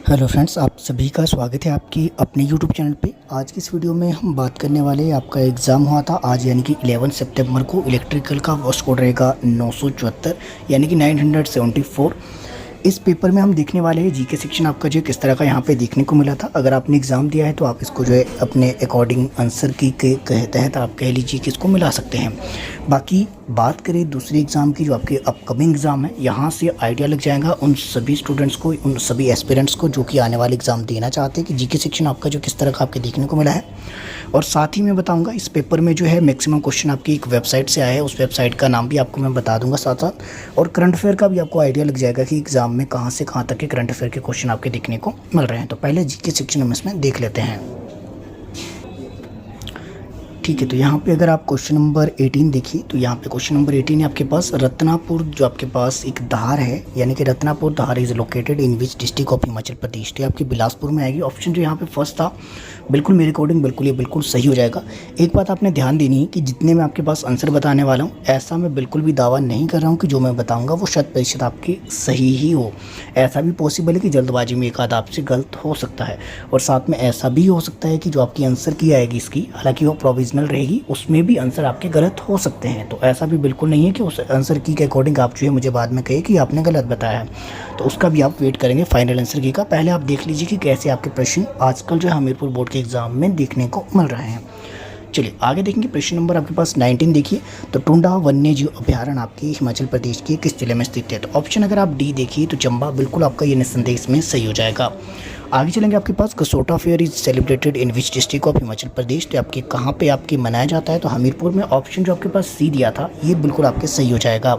Hello friends, आप सभी का स्वागत है आपकी अपने यूट्यूब चैनल पे। आज की इस वीडियो में हम बात करने वाले हैं, आपका एग्ज़ाम हुआ था आज यानी कि 11 सितंबर को। इलेक्ट्रिकल का फर्स्ट कोड रहेगा 974 यानी कि 974। इस पेपर में हम देखने वाले हैं जीके सेक्शन आपका जो किस तरह का यहाँ पे देखने को मिला था। अगर आपने एग्ज़ाम दिया है तो आप इसको जो है अपने अकॉर्डिंग आंसर की के तहत आप कह लीजिए कि इसको मिला सकते हैं। बाकी बात करें दूसरे एग्ज़ाम की, जो आपके अपकमिंग एग्ज़ाम है, यहाँ से आइडिया लग जाएगा उन सभी स्टूडेंट्स को, उन सभी एस्पिरेंट्स को जो कि आने वाले एग्ज़ाम देना चाहते हैं कि जीके सेक्शन आपका जो किस तरह का आपके देखने को मिला है। और साथ ही मैं बताऊंगा इस पेपर में जो है मैक्सिमम क्वेश्चन आपकी एक वेबसाइट से आया है, उस वेबसाइट का नाम भी आपको मैं बता दूंगा साथ साथ। और करंट अफेयर का भी आपको आइडिया लग जाएगा कि एग्ज़ाम में कहाँ से कहाँ तक के करंट अफेयर के क्वेश्चन आपके देखने को मिल रहे हैं। तो पहले जीके सेक्शन हम इसमें देख लेते हैं। ठीक है, तो यहाँ पे अगर आप क्वेश्चन नंबर 18 देखिए तो यहाँ पे क्वेश्चन नंबर 18 है आपके पास रत्नापुर, जो आपके पास एक धार है यानी कि Ratnapur Dhar is located in which district of Himachal Pradesh. तो आपकी बिलासपुर में आएगी। ऑप्शन जो यहाँ पे फर्स्ट था बिल्कुल मेरे अकॉर्डिंग बिल्कुल ये बिल्कुल सही हो जाएगा। एक बात आपने ध्यान देनी है कि जितने मैं आपके पास आंसर बताने वाला हूँ, ऐसा मैं बिल्कुल भी दावा नहीं कर रहा हूँ कि जो मैं बताऊँगा वो 100% आपकी सही ही हो। ऐसा भी पॉसिबल है कि जल्दबाजी में एक आध आपसे गलत हो सकता है, और साथ में ऐसा भी हो सकता है कि जो आपकी आंसर की आएगी इसकी, हालांकि वो प्रोविजनल रहेगी, उसमें भी आंसर आपके गलत हो सकते हैं। तो ऐसा भी बिल्कुल नहीं है कि उस आंसर की के अकॉर्डिंग आप जो है मुझे बाद में कहे कि आपने गलत बताया है। तो उसका भी आप वेट करेंगे फाइनल आंसर की का। पहले आप देख लीजिए कि कैसे आपके प्रश्न आजकल जो है हमीरपुर बोर्ड के एग्जाम में देखने को मिल रहे हैं। चलिए आगे देखेंगे। प्रश्न नंबर आपके पास 19 देखिए, तो टुंडा वन्य जीव अभ्यारण्य आपके हिमाचल प्रदेश के किस जिले में स्थित है। तो ऑप्शन अगर आप डी देखिए तो चंबा, बिल्कुल आपका ये निस्संदेह इसमें सही हो जाएगा। आगे चलेंगे आपके पास Kasota fair is celebrated in which district of Himachal Pradesh. तो आपके कहाँ पे आपके मनाया जाता है, तो हमीरपुर में। ऑप्शन जो आपके पास सी दिया था ये बिल्कुल आपके सही हो जाएगा।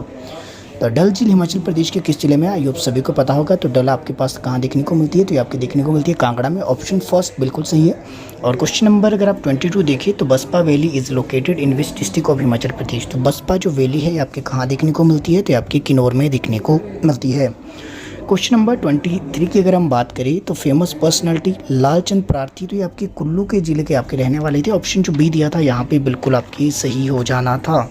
तो डल झील हिमाचल प्रदेश के किस जिले में है, ये आप सभी को पता होगा। तो डल आपके पास कहाँ देखने को मिलती है, तो ये आपके देखने को मिलती है कांगड़ा में। ऑप्शन फर्स्ट बिल्कुल सही है। और क्वेश्चन नंबर अगर आप 22 देखिए तो Baspa valley is located in which district of Himachal Pradesh. तो बसपा जो वैली है ये आपके कहाँ देखने को मिलती है, तो ये आपके किन्नौर में देखने को मिलती है। क्वेश्चन नंबर 23 की अगर हम बात करें तो फेमस पर्सनालिटी लालचंद प्रार्थी, तो ये आपके कुल्लू के जिले के आपके रहने वाले थे। ऑप्शन जो बी दिया था यहाँ पे बिल्कुल आपकी सही हो जाना था।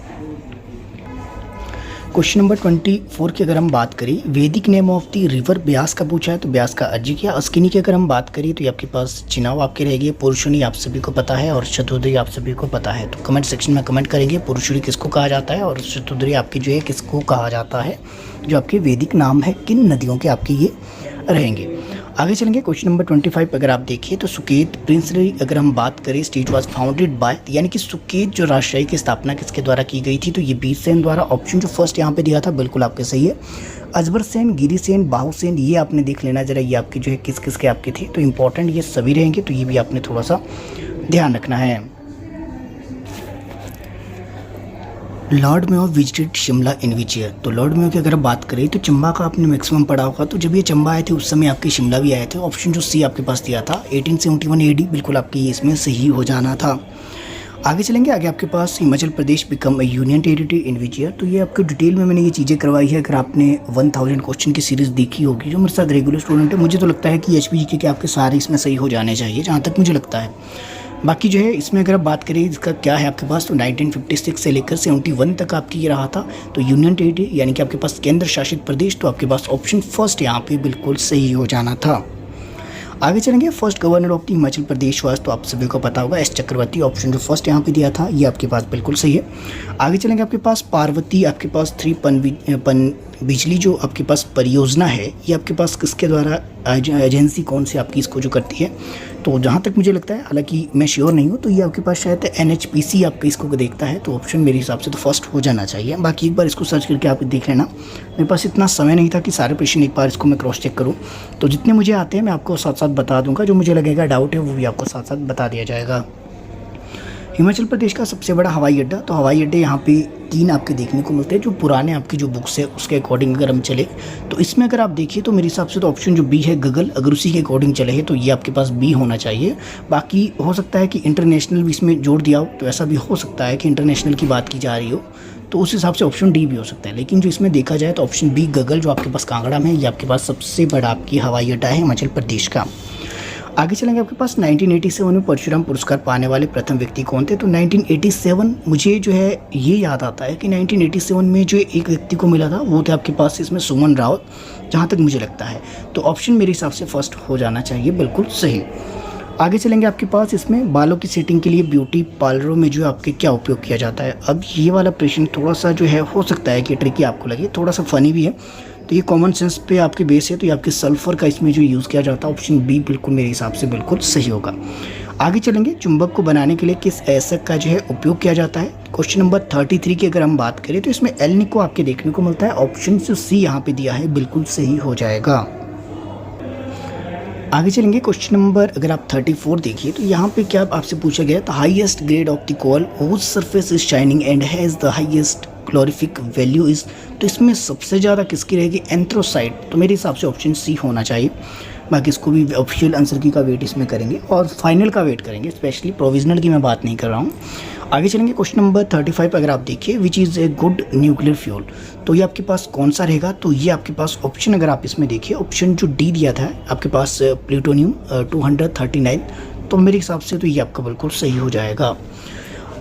क्वेश्चन नंबर 24 की अगर हम बात करें, वैदिक name of the river Beas का पूछा है, तो ब्यास का अर्जी किया। अस्किनी की अगर हम बात करें तो ये आपके पास चिनाव आपके रहेगी। पुरुषुनी आप सभी को पता है और शतुद्री आप सभी को पता है। तो कमेंट सेक्शन में कमेंट करेंगे पुरुषुनी किसको कहा जाता है और शतुद्री आपकी जो है किसको कहा जाता है। जो आपके वैदिक नाम है किन नदियों के आपके ये रहेंगे। आगे चलेंगे। क्वेश्चन नंबर 25 अगर आप देखिए तो सुकेत प्रिंसली अगर हम बात करें, स्टेट वाज फाउंडेड बाय, यानी कि सुकेत जो राजशाही की स्थापना किसके द्वारा की गई थी, तो ये बीर सेन द्वारा। ऑप्शन जो फर्स्ट यहाँ पे दिया था बिल्कुल आपके सही है। अजबर सेन, गिरी सेन, बाहु सेन, ये आपने देख लेना जरा, ये आपके जो है किस किस के आपके थे। तो इंपॉर्टेंट ये सभी रहेंगे, तो ये भी आपने थोड़ा सा ध्यान रखना है। Lord Mayo visited Shimla in which year. तो लॉर्ड मेयो की अगर बात करें तो चंबा का आपने मैक्सिमम पढ़ा होगा। तो जब ये चंबा आए थे उस समय आपके शिमला भी आए थे। ऑप्शन जो सी आपके पास दिया था 1871 AD, बिल्कुल आपकी इसमें सही हो जाना था। आगे चलेंगे। आगे आपके पास Himachal Pradesh become a union territory in which year. तो ये आपको डिटेल में मैंने ये चीज़ें करवाई है। अगर आपने 1000 क्वेश्चन की सीरीज़ देखी होगी, जो मेरे साथ रेगुलर स्टूडेंट है, मुझे तो लगता है कि HPG के आपके सारे इसमें सही हो जाने चाहिए, जहाँ तक मुझे लगता है। बाकी जो है इसमें अगर आप बात करें इसका क्या है आपके पास, तो 1956 से लेकर 71 तक आपकी ये रहा था। तो यूनियन टेरिटरी यानी कि आपके पास केंद्र शासित प्रदेश, तो आपके पास ऑप्शन फर्स्ट यहाँ पे बिल्कुल सही हो जाना था। आगे चलेंगे। First governor of the Himachal Pradesh was, तो आप सभी को पता होगा एस चक्रवर्ती। ऑप्शन जो फर्स्ट यहाँ पे दिया था ये आपके पास बिल्कुल सही है। आगे चलेंगे। आपके पास पार्वती, आपके पास 3 पन बिजली जो आपके पास परियोजना है, ये आपके पास किसके द्वारा, एजेंसी कौन सी आपकी इसको जो करती है। तो जहाँ तक मुझे लगता है, हालांकि मैं श्योर नहीं हूँ, तो ये आपके पास शायद NHPC आपका इसको देखता है। तो ऑप्शन मेरे हिसाब से तो फर्स्ट हो जाना चाहिए। बाकी एक बार इसको सर्च करके आप देख लेना। मेरे पास इतना समय नहीं था कि सारे प्रश्न एक बार इसको मैं क्रॉस चेक करूँ, तो जितने मुझे आते हैं मैं आपको साथ साथ बता दूँगा। जो मुझे लगेगा डाउट है वो भी आपको साथ साथ बता दिया जाएगा। हिमाचल प्रदेश का सबसे बड़ा हवाई अड्डा, तो हवाई अड्डे यहाँ पे 3 आपके देखने को मिलते हैं। जो पुराने आपकी जो बुक्स है उसके अकॉर्डिंग अगर हम चले तो इसमें अगर आप देखिए तो मेरे हिसाब से तो ऑप्शन जो बी है गगल, अगर उसी के अकॉर्डिंग चले हैं तो ये आपके पास बी होना चाहिए। बाकी हो सकता है कि इंटरनेशनल भी इसमें जोड़ दिया हो, तो ऐसा भी हो सकता है कि इंटरनेशनल की बात की जा रही हो, तो उस हिसाब से ऑप्शन डी भी हो सकता है। लेकिन जो इसमें देखा जाए तो ऑप्शन बी गगल जो आपके पास कांगड़ा में है, ये आपके पास सबसे बड़ा आपकी हवाई अड्डा है हिमाचल प्रदेश का। आगे चलेंगे, आपके पास 1987 में परशुराम पुरस्कार पाने वाले प्रथम व्यक्ति कौन थे? तो 1987 मुझे जो है ये याद आता है कि 1987 में जो एक व्यक्ति को मिला था वो थे आपके पास इसमें सुमन रावत, जहाँ तक मुझे लगता है। तो ऑप्शन मेरे हिसाब से फर्स्ट हो जाना चाहिए, बिल्कुल सही। आगे चलेंगे, आपके पास इसमें बालों की सेटिंग के लिए ब्यूटी पार्लरों में जो आपके क्या उपयोग किया जाता है? अब ये वाला प्रश्न थोड़ा सा जो है हो सकता है कि ट्रिकी आपको लगे, थोड़ा सा फनी भी है। तो ये कॉमन सेंस पे आपके बेस है, तो ये आपके सल्फर का इसमें जो यूज़ किया जाता है, ऑप्शन बी बिल्कुल मेरे हिसाब से बिल्कुल सही होगा। आगे चलेंगे, चुंबक को बनाने के लिए किस ऐसक का जो है उपयोग किया जाता है? क्वेश्चन नंबर 33 की अगर हम बात करें तो इसमें एल्निको आपके देखने को मिलता है, ऑप्शन जो सी यहाँ पे दिया है बिल्कुल सही हो जाएगा। आगे चलेंगे, क्वेश्चन नंबर अगर आप 34 देखिए तो यहाँ पे क्या आपसे पूछा गया, the highest grade of the coal whose surface is shining and has the highest calorific value is. तो इसमें सबसे ज़्यादा किसकी रहेगी? एंथ्रोसाइट। तो मेरे हिसाब से ऑप्शन सी होना चाहिए। बाकी इसको भी ऑफिशियल आंसर की का वेट इसमें करेंगे और फाइनल का वेट करेंगे, स्पेशली प्रोविजनल की मैं बात नहीं कर रहा हूँ। आगे चलेंगे, क्वेश्चन नंबर 35 अगर आप देखिए, which is a good nuclear fuel. तो ये आपके पास कौन सा रहेगा? तो ये आपके पास ऑप्शन अगर आप इसमें देखिए, ऑप्शन जो डी दिया था आपके पास प्लूटोनियम 239, तो मेरे हिसाब से तो ये आपका बिल्कुल सही हो जाएगा।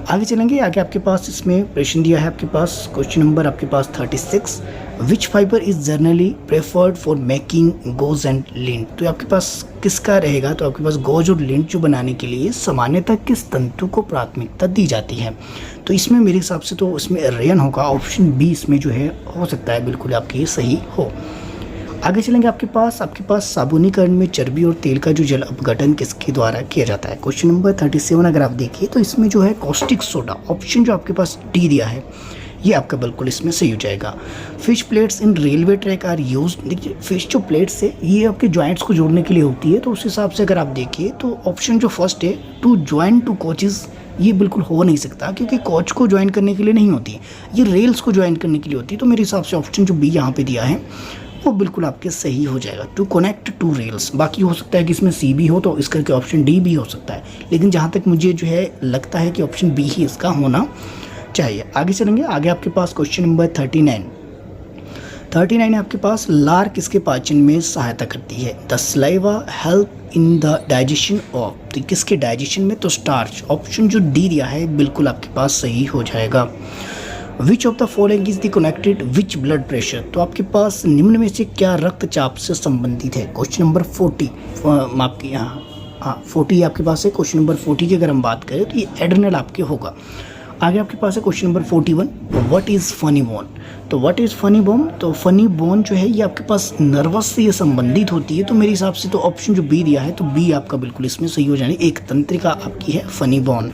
आगे चलेंगे, आगे आपके पास इसमें प्रश्न दिया है आपके पास क्वेश्चन नंबर आपके पास 36, which fibre is generally preferred for making gauze and lint. तो आपके पास किसका रहेगा? तो आपके पास गोज और लिंट जो बनाने के लिए सामान्यतः किस तंतु को प्राथमिकता दी जाती है? तो इसमें मेरे हिसाब से तो इसमें रेयन होगा, ऑप्शन बी इसमें जो है हो सकता है बिल्कुल आपके सही हो। आगे चलेंगे, आपके पास साबुनीकरण में चर्बी और तेल का जो जल अपघटन किसके द्वारा किया जाता है? क्वेश्चन नंबर 37 अगर आप देखिए तो इसमें जो है कॉस्टिक सोडा, ऑप्शन जो आपके पास डी दिया है ये आपका बिल्कुल इसमें सही हो जाएगा। Fish plates in railway track are use. देखिए फिश जो प्लेट्स है ये आपके जॉइंट्स को जोड़ने के लिए होती है, तो उस हिसाब से अगर आप देखिए तो ऑप्शन जो फर्स्ट है टू ज्वाइन टू कोचेस, ये बिल्कुल हो नहीं सकता क्योंकि कोच को ज्वाइन करने के लिए नहीं होती, ये रेल्स को ज्वाइन करने के लिए होती है। तो मेरे हिसाब से ऑप्शन जो बी यहाँ पे दिया है वो बिल्कुल आपके सही हो जाएगा, टू कनेक्ट टू रेल्स। बाकी हो सकता है कि इसमें सी भी हो तो इस करके ऑप्शन डी भी हो सकता है, लेकिन जहाँ तक मुझे जो है लगता है कि ऑप्शन बी ही इसका होना चाहिए। आगे चलेंगे, आगे आपके पास क्वेश्चन नंबर 39 है आपके पास, लार किसके पाचन में सहायता करती है? The saliva help in the digestion of. तो किसके डाइजेशन में? तो स्टार्च, ऑप्शन जो डी दिया है बिल्कुल आपके पास सही हो जाएगा। विच of the following is the connected which blood pressure. तो आपके पास निम्न में से क्या रक्तचाप से संबंधित है? क्वेश्चन नंबर 40 आपके यहाँ 40 आपके पास है। क्वेश्चन नंबर 40 की अगर हम बात करें तो ये एड्रेनल आपके होगा। आगे आपके पास है question number 41, what is funny bone. तो व्हाट इज़ फनी बोन, तो फनी बोन जो है ये आपके पास नर्वस से ये संबंधित होती है। तो मेरे हिसाब से तो ऑप्शन जो बी दिया है तो बी आपका बिल्कुल इसमें सही हो जाने, एक तंत्रिका आपकी है फनी बोन।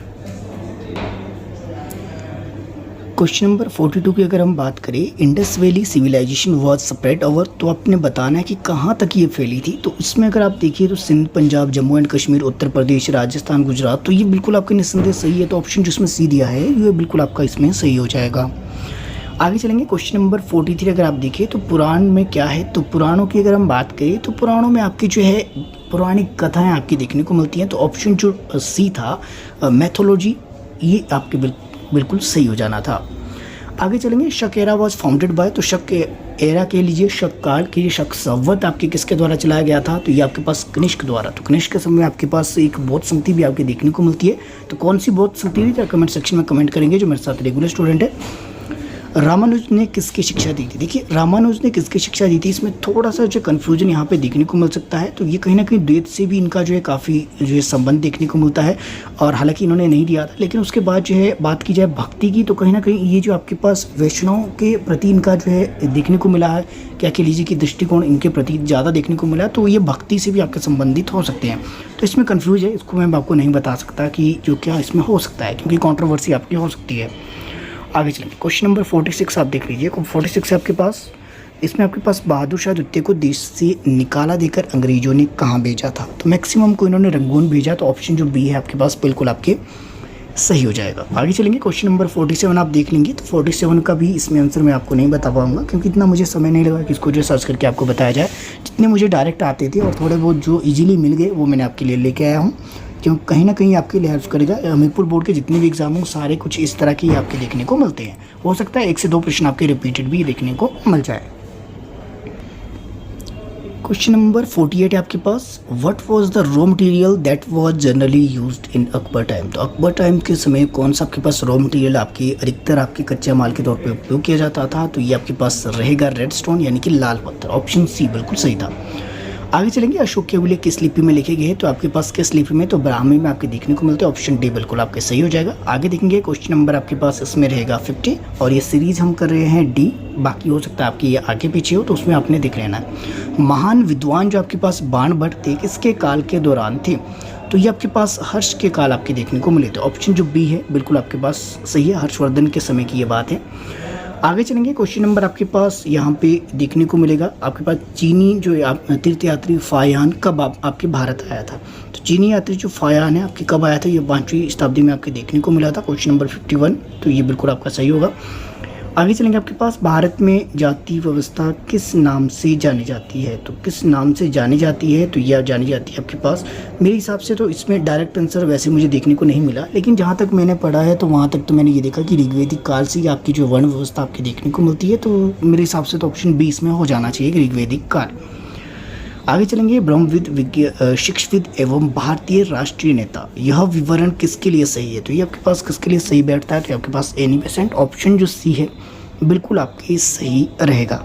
क्वेश्चन नंबर 42 की अगर हम बात करें, Indus valley civilization was spread over. तो आपने बताना है कि कहाँ तक ये फैली थी। तो इसमें अगर आप देखिए तो सिंध, पंजाब, जम्मू एंड कश्मीर, उत्तर प्रदेश, राजस्थान, गुजरात, तो ये बिल्कुल आपके निस्संदेह सही है। तो ऑप्शन जिसमें सी दिया है ये बिल्कुल आपका इसमें सही हो जाएगा। आगे चलेंगे, क्वेश्चन नंबर 43 अगर आप देखिए तो पुराण में क्या है? तो पुराणों की अगर हम बात करें तो पुराणों में आपकी जो है पौराणिक कथाएँ आपकी देखने को मिलती हैं। तो ऑप्शन जो सी था मैथोलॉजी, ये आपके बिल्कुल सही हो जाना था। आगे चलेंगे, शक एरा वॉज फाउंडेड बाय। तो शक एरा के लीजिए, शक काल के लिए शक संवत आपके किसके द्वारा चलाया गया था? तो ये आपके पास कनिष्क द्वारा। तो कनिष्क के समय आपके पास एक बौद्ध संगति भी आपके देखने को मिलती है। तो कौन सी बौद्ध संगति थी? कमेंट सेक्शन में कमेंट करेंगे जो मेरे साथ रेगुलर स्टूडेंट है। रामानुज ने किसकी शिक्षा दी थी? देखिए रामानुज ने किसकी शिक्षा दी थी, इसमें थोड़ा सा जो कन्फ्यूजन यहाँ पे देखने को मिल सकता है। तो ये कहीं ना कहीं द्वैत से भी इनका जो है काफ़ी जो है संबंध देखने को मिलता है, और हालांकि इन्होंने नहीं दिया था। लेकिन उसके बाद जो है बात की जाए भक्ति की, तो कहीं ना कहीं ये जो आपके पास वैष्णव के प्रति इनका जो है देखने को मिला है, क्या कह लीजिए कि दृष्टिकोण इनके प्रति ज़्यादा देखने को मिला, तो ये भक्ति से भी आपके संबंधित हो सकते हैं। तो इसमें कन्फ्यूज है, इसको मैं आपको नहीं बता सकता कि जो क्या इसमें हो सकता है, क्योंकि कॉन्ट्रोवर्सी आपकी हो सकती है। आगे चलेंगे, क्वेश्चन नंबर 46 आप देख लीजिए। 46 है आपके पास, इसमें आपके पास बहादुर शाह द्वितीय को देश से निकाला देकर अंग्रेजों ने कहाँ भेजा था? तो मैक्सिमम को इन्होंने रंगून भेजा। तो ऑप्शन जो बी है आपके पास बिल्कुल आपके सही हो जाएगा। आगे चलेंगे, क्वेश्चन नंबर 47 आप देख लेंगे। तो 47 का भी इसमें आंसर मैं आपको नहीं बता पाऊंगा, क्योंकि इतना मुझे समय नहीं लगा कि इसको जो सर्च करके आपको बताया जाए। जितने मुझे डायरेक्ट आते थे और थोड़े बहुत जो ईजिली मिल गए वो मैंने आपके लिए लेके आया हूँ, क्यों कहीं ना कहीं आपके लिए हेल्प करेगा। हमीरपुर बोर्ड के जितने भी एग्जाम हों सारे कुछ इस तरह के आपके देखने को मिलते हैं। हो सकता है 1 से 2 प्रश्न आपके रिपीटेड भी देखने को मिल जाए। क्वेश्चन नंबर 48 है आपके पास, what was the raw material that was generally used in Akbar time. तो अकबर टाइम के समय कौन सा आपके पास रॉ मटेरियल आपकी अधिकतर आपके कच्चे माल के तौर पे उपयोग किया जाता था। तो ये आपके पास रहेगा रेड स्टोन यानी कि लाल पत्थर, ऑप्शन सी बिल्कुल सही था। आगे चलेंगे, अशोक के अभिलेख किस लिपि में लिखे गए हैं। तो आपके पास किस लिपि में, तो ब्राह्मी में आपके देखने को मिलते हैं, ऑप्शन डी बिल्कुल आपके सही हो जाएगा। आगे देखेंगे क्वेश्चन नंबर आपके पास इसमें रहेगा 50 और ये सीरीज हम कर रहे हैं डी, बाकी हो सकता है आपकी ये आगे पीछे हो तो उसमें आपने देख लेना है। महान विद्वान जो आपके पास बाणभट्ट थे किसके काल के दौरान थे। तो ये आपके पास हर्ष के काल आपके देखने को मिले थे, ऑप्शन जो बी है बिल्कुल आपके पास सही है, हर्षवर्धन के समय की ये बात है। आगे चलेंगे, क्वेश्चन नंबर आपके पास यहाँ पे देखने को मिलेगा आपके पास चीनी जो तीर्थ यात्री फायान कब आपके भारत आया था। तो चीनी यात्री जो फायान है आपके कब आया था, ये 5वीं शताब्दी में आपके देखने को मिला था, क्वेश्चन नंबर 51। तो ये बिल्कुल आपका सही होगा। आगे चलेंगे, आपके पास भारत में जाति व्यवस्था किस नाम से जानी जाती है। तो किस नाम से जानी जाती है, तो यह जानी जाती है आपके पास, मेरे हिसाब से तो इसमें डायरेक्ट आंसर वैसे मुझे देखने को नहीं मिला, लेकिन जहाँ तक मैंने पढ़ा है तो वहाँ तक तो मैंने ये देखा कि ऋग्वेदिक काल से आपकी जो वर्ण व्यवस्था आपकी देखने को मिलती है। तो मेरे हिसाब से तो ऑप्शन 20 में हो जाना चाहिए ऋग्वेदिक काल। आगे चलेंगे, ब्रह्मविद शिक्षविद एवं भारतीय राष्ट्रीय नेता, यह विवरण किसके लिए सही है। तो ये आपके पास किसके लिए सही बैठता है, तो आपके पास एनी पेशेंट, ऑप्शन जो सी है बिल्कुल आपके सही रहेगा।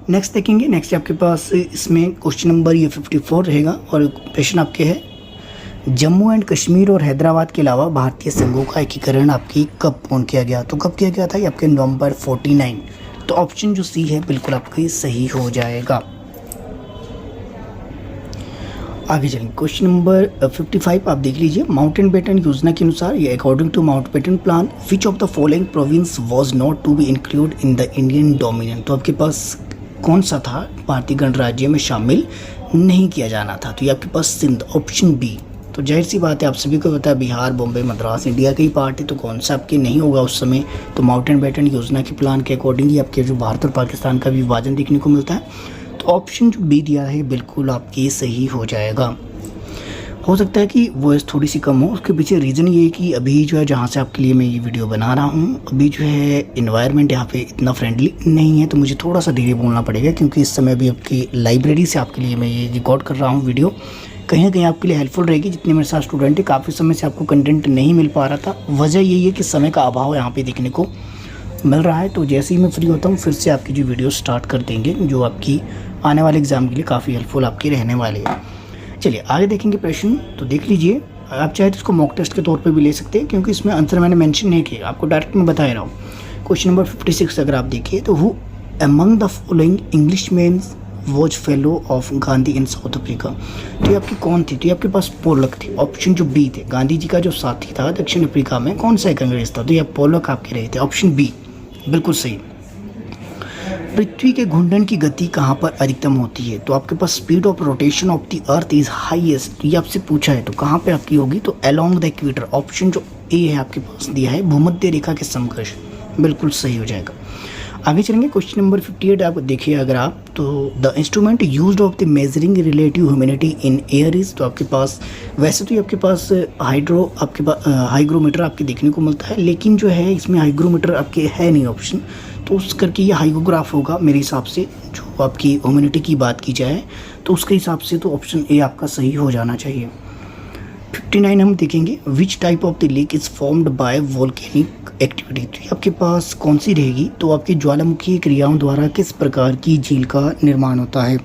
नेक्स्ट देखेंगे, नेक्स्ट आपके पास इसमें क्वेश्चन नंबर ये 54 रहेगा और प्रश्न आपके है, जम्मू एंड कश्मीर और हैदराबाद के अलावा भारतीय संघों का एकीकरण आपकी कब पूर्ण किया गया। तो कब किया गया था, ये आपके नवंबर 49। तो ऑप्शन जो सी है बिल्कुल आपके सही हो जाएगा। आगे चलेंगे, क्वेश्चन नंबर 55 आप देख लीजिए, माउंटेनबेटन योजना के अनुसार ये according to Mountbatten plan which of the following province was not to be include in the Indian dominion. तो आपके पास कौन सा था भारतीय गणराज्य में शामिल नहीं किया जाना था। तो ये आपके पास सिंध, ऑप्शन बी। तो जाहिर सी बात है आप सभी को पता है बिहार, बॉम्बे, मद्रास इंडिया का ही पार्ट है, तो कौन सा आपके नहीं होगा उस समय। तो माउंटेनबेटन योजना के प्लान के अकॉर्डिंग ही आपके जो भारत और पाकिस्तान का विभाजन देखने को मिलता है। तो ऑप्शन जो बी दिया है बिल्कुल आपके सही हो जाएगा। हो सकता है कि वॉइस थोड़ी सी कम हो, उसके पीछे रीज़न ये है कि अभी जो है जहाँ से आपके लिए मैं ये वीडियो बना रहा हूँ अभी जो है इन्वायरमेंट यहाँ पे इतना फ्रेंडली नहीं है, तो मुझे थोड़ा सा धीरे बोलना पड़ेगा क्योंकि इस समय अभी आपकी लाइब्रेरी से आपके लिए मैं ये रिकॉर्ड कर रहा हूँ वीडियो, कहीं ना कहीं आपके लिए हेल्पफुल रहेगी। जितने मेरे साथ स्टूडेंट है काफ़ी समय से आपको कंटेंट नहीं मिल पा रहा था, वजह यही है कि समय का अभाव यहाँ पर देखने को मिल रहा है। तो जैसे ही मैं फ्री होता हूँ फिर से आपकी जो वीडियो स्टार्ट कर देंगे जो आपकी आने वाले एग्ज़ाम के लिए काफ़ी हेल्पफुल आपकी रहने वाले हैं। चलिए आगे देखेंगे प्रश्न, तो देख लीजिए, आप चाहे तो इसको मॉक टेस्ट के तौर पे भी ले सकते हैं क्योंकि इसमें आंसर मैंने मेंशन नहीं किया, आपको डायरेक्ट में बता रहा हूँ। क्वेश्चन नंबर 56 अगर आप देखिए, तो who among the following Englishman was fellow of Gandhi in south Africa. तो ये आपकी कौन थी, तो ये आपके पास पोलक थी, ऑप्शन जो बी थे। गांधी जी का जो साथी था दक्षिण अफ्रीका में कौन सा एक अंग्रेज था, तो ये पोलक आपके रहे थे, ऑप्शन बी बिल्कुल सही। पृथ्वी के घूर्णन की गति कहाँ पर अधिकतम होती है, तो आपके पास speed of rotation of the earth is highest, ये आपसे पूछा है तो कहाँ पे आपकी होगी, तो अलोंग द इक्वेटर, ऑप्शन जो ए है आपके पास दिया है भूमध्य रेखा के समकक्ष, बिल्कुल सही हो जाएगा। आगे चलेंगे, क्वेश्चन नंबर 58 आप देखिए अगर आप, तो the instrument used of the measuring relative humidity in air is. तो आपके पास वैसे तो ये आपके पास आपके पास हाइग्रोमीटर आपके देखने को मिलता है, लेकिन जो है इसमें हाइग्रोमीटर आपके है नहीं ऑप्शन, तो उस करके ये हाइग्रोग्राफ होगा मेरे हिसाब से। जो आपकी ह्यूमिडिटी की बात की जाए तो उसके हिसाब से तो ऑप्शन ए आपका सही हो जाना चाहिए। 59 हम देखेंगे, which type of the lake is formed by volcanic activity. तो आपके पास कौन सी रहेगी, तो आपकी ज्वालामुखी क्रियाओं द्वारा किस प्रकार की झील का निर्माण होता है।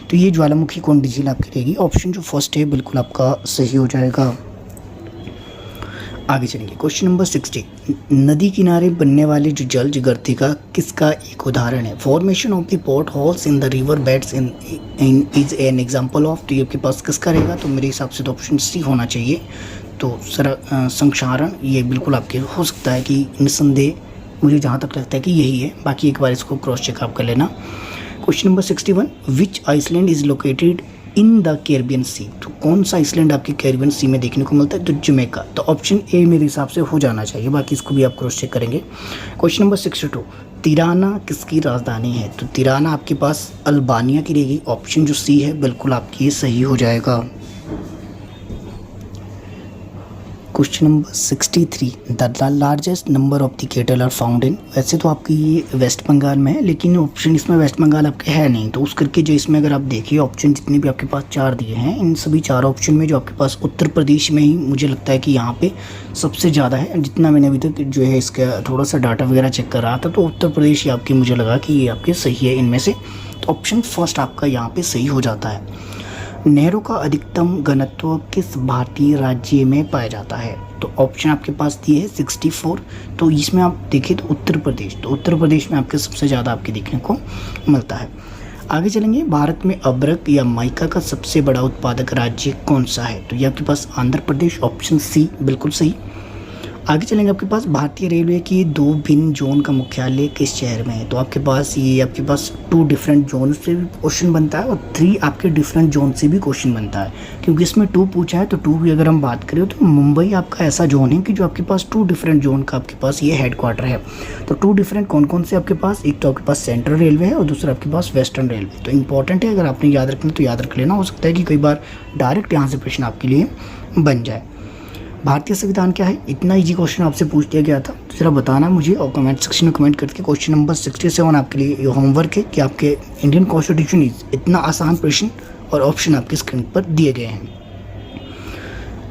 तो ये ज्वालामुखी कौन झील आपकी रहेगी, ऑप्शन जो फर्स्ट है बिल्कुल आपका सही हो जाएगा। आगे चलेंगे, क्वेश्चन नंबर 60, नदी किनारे बनने वाले जो जल गर्तिका किसका एक उदाहरण है। Formation of the pot holes in the river beds in is an example of. तो ये आपके पास किसका रहेगा, तो मेरे हिसाब से तो ऑप्शन सी होना चाहिए। तो संक्षारण ये बिल्कुल आपके हो सकता है कि निस्संदेह, मुझे जहाँ तक लगता है कि यही है, बाकी एक बार इसको क्रॉस चेक आप कर लेना। Question number 61, which island is located in the Caribbean sea. तो कौन सा आइसलैंड आपके कैरिबियन सी में देखने को मिलता है, तो जमैका। तो ऑप्शन ए मेरे हिसाब से हो जाना चाहिए, बाकी इसको भी आप क्रॉस चेक करेंगे। क्वेश्चन नंबर 62, तिराना किसकी राजधानी है। तो तिराना आपके पास अल्बानिया की रहेगी, ऑप्शन जो सी है बिल्कुल आपकी सही हो जाएगा। Question number 63, the largest number of the cattle are found in. वैसे तो आपकी ये वेस्ट बंगाल में है, लेकिन ऑप्शन इसमें वेस्ट बंगाल आपके है नहीं, तो उस करके जो इसमें अगर आप देखिए ऑप्शन जितने भी आपके पास 4 दिए हैं, इन सभी 4 ऑप्शन में जो आपके पास उत्तर प्रदेश में ही मुझे लगता है कि यहाँ पे सबसे ज़्यादा है। जितना मैंने अभी तक जो है इसका थोड़ा सा डाटा वगैरह चेक कर रहा था, तो उत्तर प्रदेश ही आपकी मुझे लगा कि ये आपके सही है इनमें से, तो ऑप्शन फर्स्ट आपका यहाँ पर सही हो जाता है। नहरों का अधिकतम घनत्व किस भारतीय राज्य में पाया जाता है? तो ऑप्शन आपके पास दिए है 64, तो इसमें आप देखिए तो उत्तर प्रदेश, तो उत्तर प्रदेश में आपके सबसे ज़्यादा आपके देखने को मिलता है। आगे चलेंगे, भारत में अबरक या माइका का सबसे बड़ा उत्पादक राज्य कौन सा है? तो ये आपके पास आंध्र प्रदेश, ऑप्शन सी बिल्कुल सही। आगे चलेंगे, आपके पास भारतीय रेलवे की 2 भिन्न जोन का मुख्यालय किस शहर में है? तो आपके पास 2 डिफरेंट जोन से भी क्वेश्चन बनता है और 3 आपके डिफरेंट जोन से भी क्वेश्चन बनता है, क्योंकि इसमें 2 पूछा है, तो 2 भी अगर हम बात करें तो मुंबई आपका ऐसा जोन है कि जो आपके पास 2 डिफरेंट जोन का आपके पास ये हेडक्वार्टर है। तो 2 डिफरेंट कौन कौन से आपके पास, एक तो आपके पास सेंट्रल रेलवे है और दूसरा आपके पास वेस्टर्न रेलवे। तो इंपॉर्टेंट है, अगर आपने याद रखना तो याद रख लेना, हो सकता है कि कई बार डायरेक्ट यहाँ से प्रश्न आपके लिए बन जाए। भारतीय संविधान क्या है? इतना इजी क्वेश्चन आपसे पूछ दिया गया था, तो जरा बताना मुझे और कमेंट सेक्शन में कमेंट करके। क्वेश्चन नंबर 67 आपके लिए ये होमवर्क है कि आपके इंडियन कॉन्स्टिट्यूशन इज इतना आसान प्रश्न और ऑप्शन आपके स्क्रीन पर दिए गए हैं।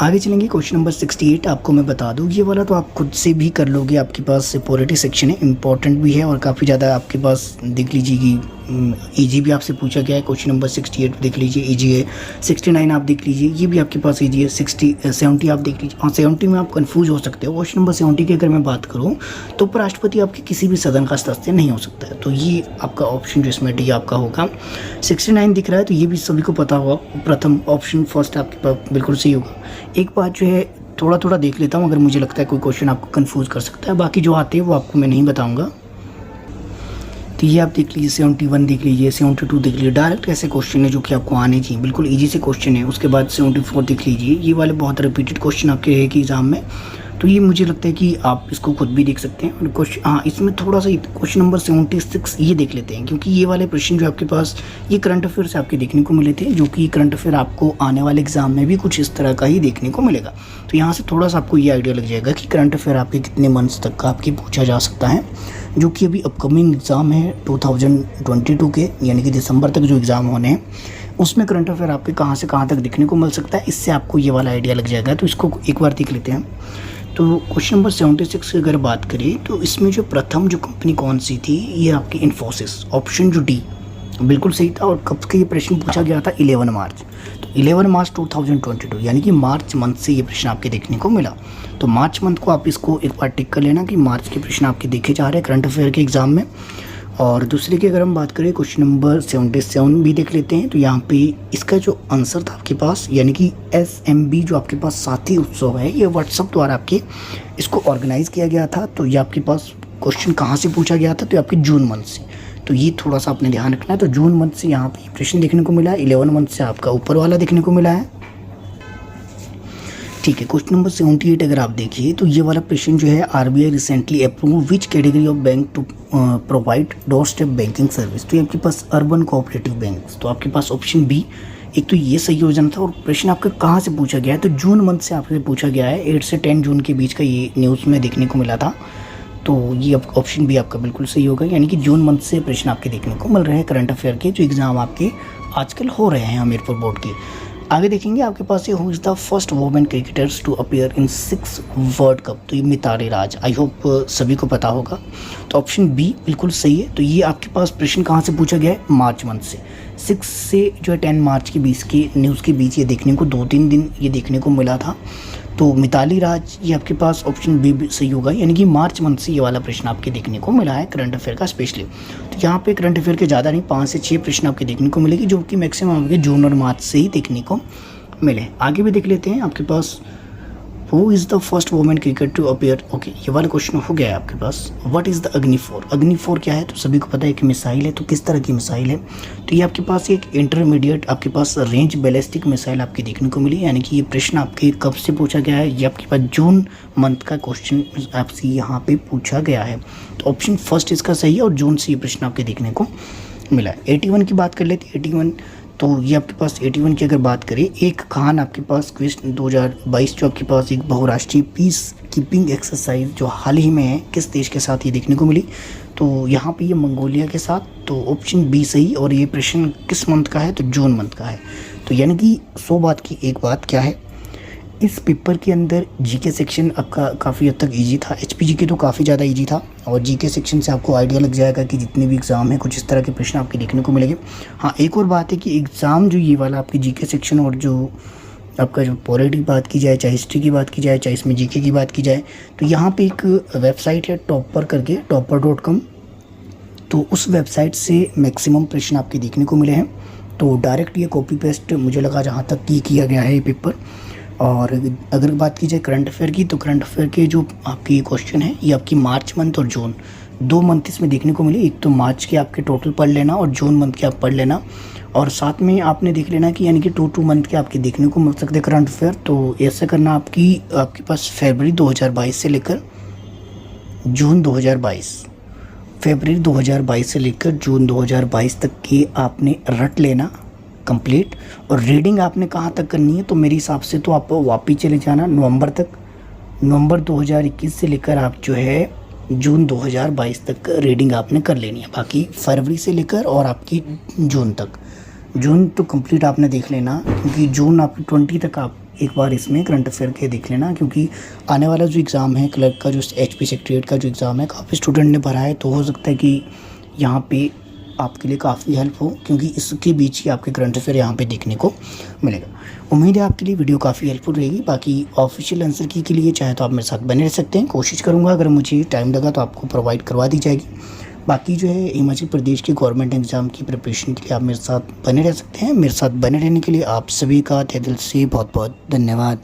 आगे चलेंगे, क्वेश्चन नंबर 68 आपको मैं बता दूं, ये वाला तो आप खुद से भी कर लोगे, आपके पास पॉलिटी सेक्शन है, इंपॉर्टेंट भी है और काफ़ी ज़्यादा आपके पास देख लीजिए कि ईजी भी आपसे पूछा गया है। क्वेश्चन नंबर 68 देख लीजिए ईजी है, 69 आप देख लीजिए ये भी आपके पास ईजी है, 70 आप देख लीजिए। हाँ, 70 में आप कंफ्यूज हो सकते हो। क्वेश्चन नंबर 70 की अगर मैं बात करूँ तो उपराष्ट्रपति आपके किसी भी सदन का सदस्य नहीं हो सकता है, तो ये आपका ऑप्शन जो इसमें डी आपका होगा। 69 दिख रहा है, तो ये भी सभी को पता होगा, प्रथम ऑप्शन फर्स्ट आपके पास बिल्कुल सही होगा। एक बात जो है थोड़ा थोड़ा देख लेता हूँ, अगर मुझे लगता है कोई क्वेश्चन आपको कंफ्यूज कर सकता है, बाकी जो आते हैं वो आपको मैं नहीं बताऊँगा। तो ये आप देख लीजिए, 71 देख लीजिए, 72 देख लीजिए, डायरेक्ट ऐसे क्वेश्चन है जो कि आपको आने चाहिए, बिल्कुल इजी से क्वेश्चन है। उसके बाद 74 देख लीजिए, ये वाले बहुत रिपीटेड क्वेश्चन आपके रहेगी एग्जाम में, तो ये मुझे लगता है कि आप इसको खुद भी देख सकते हैं। और क्वेश्चन हाँ, इसमें थोड़ा सा क्वेश्चन नंबर 76 ये देख लेते हैं, क्योंकि ये वाले प्रश्न जो आपके पास ये करंट अफेयर से आपके देखने को मिले थे, जो कि करंट अफेयर आपको आने वाले एग्जाम में भी कुछ इस तरह का ही देखने को मिलेगा। तो यहाँ से थोड़ा सा आपको ये आइडिया लग जाएगा कि करंट अफेयर आपके कितने मंथ्स तक का आपकी पूछा जा सकता है, जो कि अभी अपकमिंग एग्ज़ाम है 2022 के, यानी कि दिसंबर तक जो एग्ज़ाम होने हैं उसमें करंट अफेयर आपके कहाँ से कहाँ तक देखने को मिल सकता है। इससे आपको ये वाला आइडिया लग जाएगा, तो इसको एक बार देख लेते हैं। तो क्वेश्चन नंबर 76 की अगर बात करें तो इसमें जो प्रथम जो कंपनी कौन सी थी, ये आपकी इन्फोसिस, ऑप्शन जो डी बिल्कुल सही था। और कब का ये प्रश्न पूछा गया था? 11 मार्च, तो 11 मार्च 2022, यानी कि मार्च मंथ से ये प्रश्न आपके देखने को मिला। तो मार्च मंथ को आप इसको एक बार टिक कर लेना कि मार्च के प्रश्न आपके देखे जा रहे हैं करंट अफेयर के एग्जाम में। और दूसरे की अगर हम बात करें, क्वेश्चन नंबर 77 भी देख लेते हैं। तो यहाँ पे इसका जो आंसर था आपके पास, यानी कि SMB जो आपके पास साथी उत्सव है, ये व्हाट्सएप द्वारा आपके इसको ऑर्गेनाइज़ किया गया था। तो ये आपके पास क्वेश्चन कहाँ से पूछा गया था? तो ये आपके जून मंथ से, तो ये थोड़ा सा आपने ध्यान रखना है। तो जून मंथ से यहाँ पे प्रश्न देखने को मिला है, 11 मंथ से आपका ऊपर वाला देखने को मिला है, ठीक है। क्वेश्चन नंबर 78 अगर आप देखिए तो ये वाला प्रश्न जो है, RBI recently approve which category of bank to provide door step banking service. तो ये आपके पास अर्बन कोऑपरेटिव बैंक, तो आपके पास ऑप्शन बी, एक तो ये सही योजना था। और प्रश्न आपका कहाँ से पूछा गया है? तो जून मंथ से आपसे पूछा गया है, 8 से 10 जून के बीच का ये न्यूज़ में देखने को मिला था। तो ये ऑप्शन भी आपका बिल्कुल सही होगा, यानी कि जून मंथ से प्रश्न आपके देखने को मिल रहे हैं करंट अफेयर के, जो एग्ज़ाम आपके आजकल हो रहे हैं हमीरपुर बोर्ड के। आगे देखेंगे आपके पास ये, who is the first women cricketers to appear in 6 world cup. तो ये मिताली राज, आई होप सभी को पता होगा। तो ऑप्शन बी बिल्कुल सही है। तो ये आपके पास प्रश्न कहाँ से पूछा गया है? मार्च मंथ से, 6 से जो है 10 मार्च के बीच के न्यूज़ के बीच ये देखने को 2-3 दिन ये देखने को मिला था। तो मिताली राज, ये आपके पास ऑप्शन बी सही होगा, यानी कि मार्च मंथ से ये वाला प्रश्न आपके देखने को मिला है करंट अफेयर का स्पेशली। तो यहाँ पे करंट अफेयर के ज़्यादा नहीं, 5 से 6 प्रश्न आपके देखने को मिलेगी, जो कि मैक्सिमम आपके जून और मार्च से ही देखने को मिले। आगे भी देख लेते हैं आपके पास, who is the first women cricket to appear. Okay, ये वाला क्वेश्चन हो गया है आपके पास। What is the Agni? Agni क्या है? तो सभी को पता है कि मिसाइल है। तो किस तरह की मिसाइल है? तो ये आपके पास एक इंटरमीडिएट आपके पास रेंज बैलिस्टिक मिसाइल आपके देखने को मिली, यानी कि ये प्रश्न आपके कब से पूछा गया है? ये आपके पास जून मंथ का क्वेश्चन आपसे यहाँ पे पूछा गया है। तो ऑप्शन फर्स्ट इसका सही है और जून से ये प्रश्न आपके देखने को मिला है। 81 की बात कर लेते हैं। 81 तो ये आपके पास 81 की अगर बात करें, एक खान आपके पास क्विज 2022 जो आपके पास एक बहुराष्ट्रीय पीस कीपिंग एक्सरसाइज जो हाल ही में है, किस देश के साथ ये देखने को मिली? तो यहाँ पे ये मंगोलिया के साथ। तो ऑप्शन बी सही। और ये प्रश्न किस मंथ का है? तो जून मंथ का है। तो यानी कि 100 बात की एक बात क्या है, इस पेपर के अंदर जीके सेक्शन आपका काफ़ी हद तक इजी था। एचपीजीके तो काफ़ी ज़्यादा इजी था, और जीके सेक्शन से आपको आइडिया लग जाएगा कि जितने भी एग्ज़ाम हैं कुछ इस तरह के प्रश्न आपके देखने को मिलेंगे। हाँ, एक और बात है कि एग्ज़ाम जो ये वाला आपकी जीके सेक्शन और जो आपका जो पॉलिटी की बात की जाए, चाहे हिस्ट्री की बात की जाए, चाहे इसमें जीके की बात की जाए, तो यहाँ पे एक वेबसाइट है टॉपर करके, topper.com। तो उस वेबसाइट से मैक्सिमम प्रश्न आपके देखने को मिले हैं। तो डायरेक्ट ये कॉपी पेस्ट मुझे लगा जहाँ तक कि किया गया है ये पेपर। और अगर बात की जाए करंट अफेयर की, तो करंट अफेयर के जो आपकी क्वेश्चन है ये आपकी मार्च मंथ और जून 2 मंथ इसमें देखने को मिले। एक तो मार्च के आपके टोटल पढ़ लेना और जून मंथ के आप पढ़ लेना, और साथ में आपने देख लेना कि यानी कि 2 मंथ के आपके देखने को मिल सकते हैं करंट अफेयर। तो ऐसा करना आपके पास फरवरी 2022 से लेकर जून 2022, फरवरी 2022 से लेकर जून 2022 तक की आपने रट लेना कंप्लीट। और रीडिंग आपने कहाँ तक करनी है? तो मेरे हिसाब से तो आप वापस चले जाना नवंबर तक। नवंबर 2021 से लेकर आप जो है जून 2022 तक रीडिंग आपने कर लेनी है। बाकी फरवरी से लेकर और आपकी जून तक, जून तो कंप्लीट आपने देख लेना, क्योंकि जून आपकी 20 तक आप एक बार इसमें करंट अफेयर के देख लेना, क्योंकि आने वाला जो एग्ज़ाम है क्लर्क का, जो एचपी सेक्रेटरीट का जो एग्ज़ाम है, काफ़ी स्टूडेंट ने भरा है। तो हो सकता है कि यहाँ पे आपके लिए काफ़ी हेल्प हो, क्योंकि इसके बीच ही आपके करंट अफेयर यहाँ पे देखने को मिलेगा। उम्मीद है आपके लिए वीडियो काफ़ी हेल्पफुल रहेगी। बाकी ऑफिशियल आंसर की के लिए चाहे तो आप मेरे साथ बने रह सकते हैं, कोशिश करूँगा अगर मुझे टाइम लगा तो आपको प्रोवाइड करवा दी जाएगी। बाकी जो है हिमाचल प्रदेश के गवर्नमेंट एग्ज़ाम की प्रिपरेशन के लिए आप मेरे साथ बने रह सकते हैं। मेरे साथ बने रहने के लिए आप सभी का तहे दिल से बहुत बहुत धन्यवाद।